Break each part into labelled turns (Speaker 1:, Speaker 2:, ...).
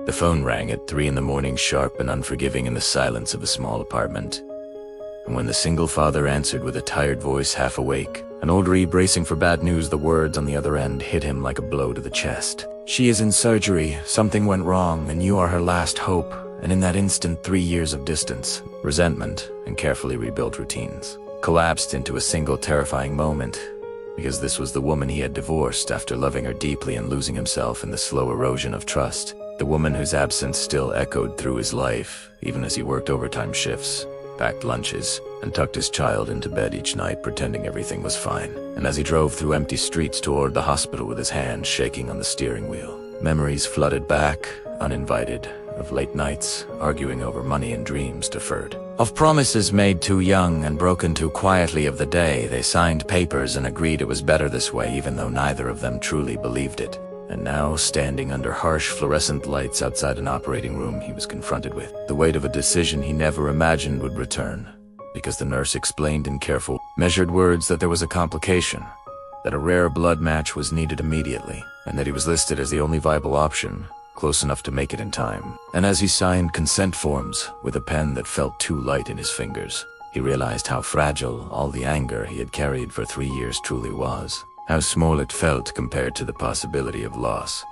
Speaker 1: The phone rang at 3 in the morning, sharp and unforgiving in the silence of a small apartment. And when the single father answered with a tired voice, half awake, an older bracing for bad news, the words on the other end hit him like a blow to the chest. "She is in surgery, something went wrong, and you are her last hope." And in that instant, 3 years of distance, resentment, and carefully rebuilt routines collapsed into a single terrifying moment, because this was the woman he had divorced after loving her deeply and losing himself in the slow erosion of trust. The woman whose absence still echoed through his life, even as he worked overtime shifts, packed lunches, and tucked his child into bed each night, pretending everything was fine. And as he drove through empty streets toward the hospital with his hands shaking on the steering wheel, memories flooded back, uninvited, of late nights, arguing over money and dreams deferred. Of promises made too young and broken too quietly of the day they signed papers and agreed it was better this way, even though neither of them truly believed it. And now, standing under harsh fluorescent lights outside an operating room, he was confronted with the weight of a decision he never imagined would return, because the nurse explained in careful, measured words that there was a complication, that a rare blood match was needed immediately, and that he was listed as the only viable option, close enough to make it in time. And as he signed consent forms with a pen that felt too light in his fingers, he realized how fragile all the anger he had carried for 3 years truly was, how small it felt compared to the possibility of loss.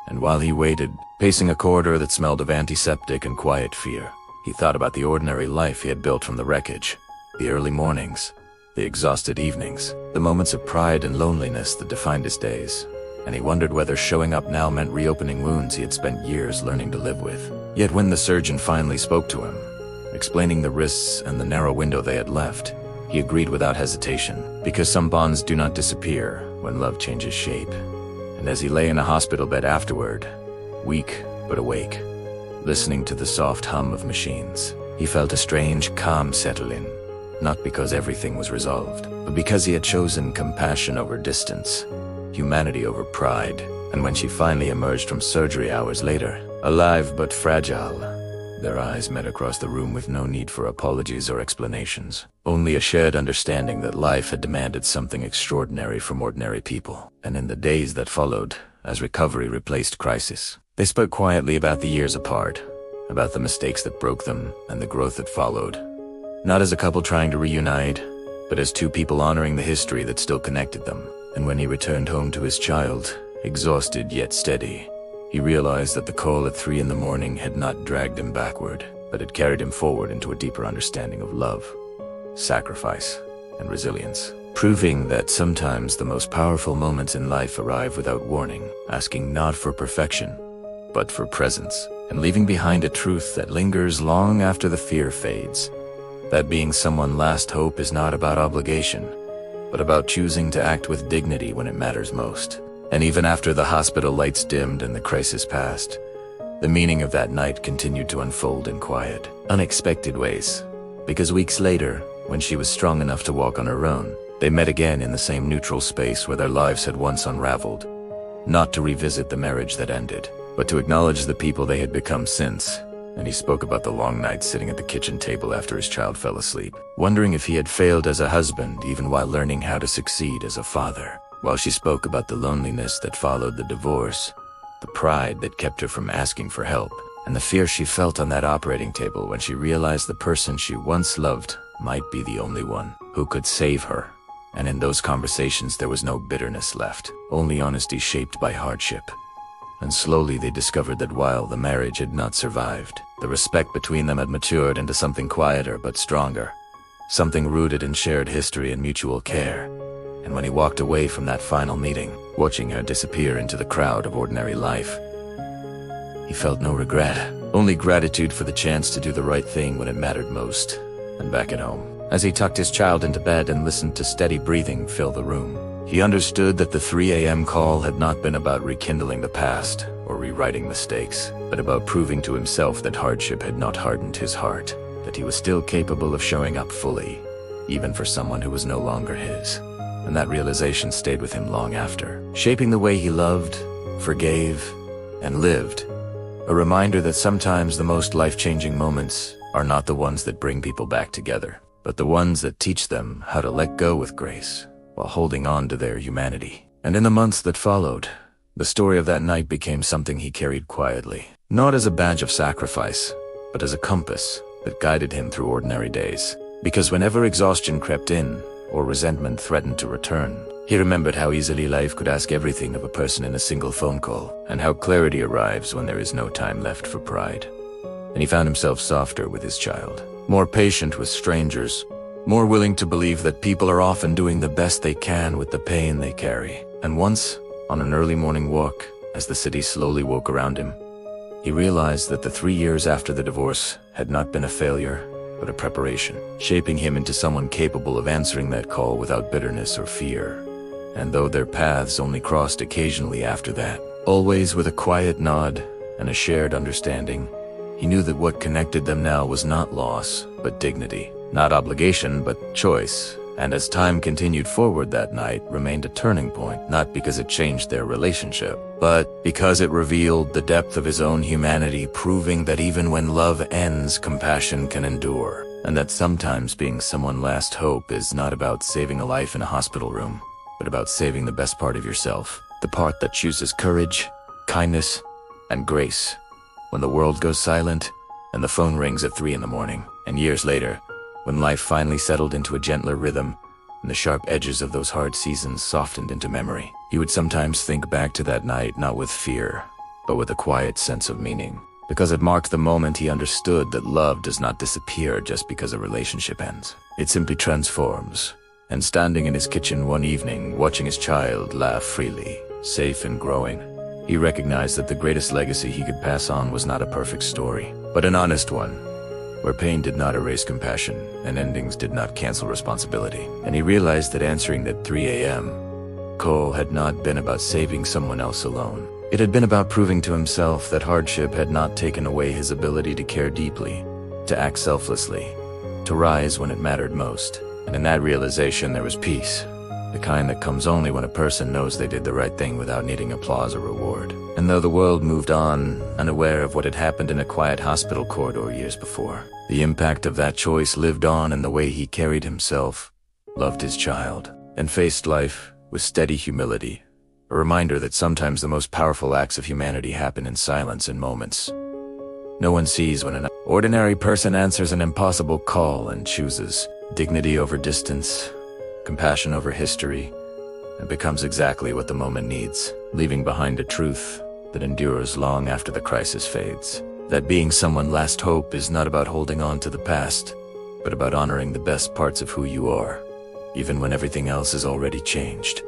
Speaker 1: And while he waited, pacing a corridor that smelled of antiseptic and quiet fear, he thought about the ordinary life he had built from the wreckage, the early mornings, the exhausted evenings, the moments of pride and loneliness that defined his days. And he wondered whether showing up now meant reopening wounds he had spent years learning to live with. Yet when the surgeon finally spoke to him, explaining the risks and the narrow window they had left, he agreed without hesitation, because some bonds do not disappear when love changes shape. And as he lay in a hospital bed afterward, weak but awake, listening to the soft hum of machines, he felt a strange calm settle in, not because everything was resolved, but because he had chosen compassion over distance, humanity over pride. And when she finally emerged from surgery hours later, alive but fragile, their eyes met across the room with no need for apologies or explanations, only a shared understanding that life had demanded something extraordinary from ordinary people. And in the days that followed, as recovery replaced crisis, they spoke quietly about the years apart, about the mistakes that broke them and the growth that followed. Not as a couple trying to reunite, but as two people honoring the history that still connected them. And when he returned home to his child, exhausted yet steady, he realized that the call at 3 in the morning had not dragged him backward, but had carried him forward into a deeper understanding of love, sacrifice, and resilience, proving that sometimes the most powerful moments in life arrive without warning, asking not for perfection, but for presence, and leaving behind a truth that lingers long after the fear fades. That being someone's last hope is not about obligation, but about choosing to act with dignity when it matters most. And even after the hospital lights dimmed and the crisis passed, the meaning of that night continued to unfold in quiet, unexpected ways. Because weeks later, when she was strong enough to walk on her own, they met again in the same neutral space where their lives had once unraveled, not to revisit the marriage that ended, but to acknowledge the people they had become since. And he spoke about the long nights sitting at the kitchen table after his child fell asleep, wondering if he had failed as a husband even while learning how to succeed as a father. While she spoke about the loneliness that followed the divorce, the pride that kept her from asking for help, and the fear she felt on that operating table when she realized the person she once loved might be the only one who could save her. And in those conversations there was no bitterness left, only honesty shaped by hardship. And slowly they discovered that while the marriage had not survived, the respect between them had matured into something quieter but stronger, something rooted in shared history and mutual care. And when he walked away from that final meeting, watching her disappear into the crowd of ordinary life, he felt no regret, only gratitude for the chance to do the right thing when it mattered most. And back at home, as he tucked his child into bed and listened to steady breathing fill the room, he understood that the 3 a.m. call had not been about rekindling the past or rewriting mistakes, but about proving to himself that hardship had not hardened his heart, that he was still capable of showing up fully, even for someone who was no longer his. And that realization stayed with him long after, shaping the way he loved, forgave, and lived. A reminder that sometimes the most life-changing moments are not the ones that bring people back together, but the ones that teach them how to let go with grace, while holding on to their humanity. And in the months that followed, the story of that night became something he carried quietly, not as a badge of sacrifice, but as a compass that guided him through ordinary days. Because whenever exhaustion crept in, or resentment threatened to return, he remembered how easily life could ask everything of a person in a single phone call, and how clarity arrives when there is no time left for pride. And he found himself softer with his child, more patient with strangers, more willing to believe that people are often doing the best they can with the pain they carry. And once, on an early morning walk, as the city slowly woke around him, he realized that the 3 years after the divorce had not been a failure, but a preparation, shaping him into someone capable of answering that call without bitterness or fear. And though their paths only crossed occasionally after that, always with a quiet nod and a shared understanding, he knew that what connected them now was not loss, but dignity. Not obligation, but choice. And as time continued forward, that night remained a turning point, not because it changed their relationship, but because it revealed the depth of his own humanity, proving that even when love ends, compassion can endure, and that sometimes being someone's last hope is not about saving a life in a hospital room, but about saving the best part of yourself, the part that chooses courage, kindness, and grace when the world goes silent and the phone rings at 3 in the morning. And years later, when life finally settled into a gentler rhythm and the sharp edges of those hard seasons softened into memory, he would sometimes think back to that night not with fear, but with a quiet sense of meaning, because it marked the moment he understood that love does not disappear just because a relationship ends. It simply transforms. And standing in his kitchen one evening, watching his child laugh freely, safe and growing, he recognized that the greatest legacy he could pass on was not a perfect story, but an honest one, where pain did not erase compassion and endings did not cancel responsibility. And he realized that answering that 3 a.m. call had not been about saving someone else alone. It had been about proving to himself that hardship had not taken away his ability to care deeply, to act selflessly, to rise when it mattered most. And in that realization there was peace, the kind that comes only when a person knows they did the right thing without needing applause or reward. And though the world moved on, unaware of what had happened in a quiet hospital corridor years before, the impact of that choice lived on in the way he carried himself, loved his child, and faced life with steady humility, a reminder that sometimes the most powerful acts of humanity happen in silence in moments no one sees, when an ordinary person answers an impossible call and chooses dignity over distance, compassion over history, and becomes exactly what the moment needs, leaving behind a truth that endures long after the crisis fades. That being someone's last hope is not about holding on to the past, but about honoring the best parts of who you are, even when everything else is already changed.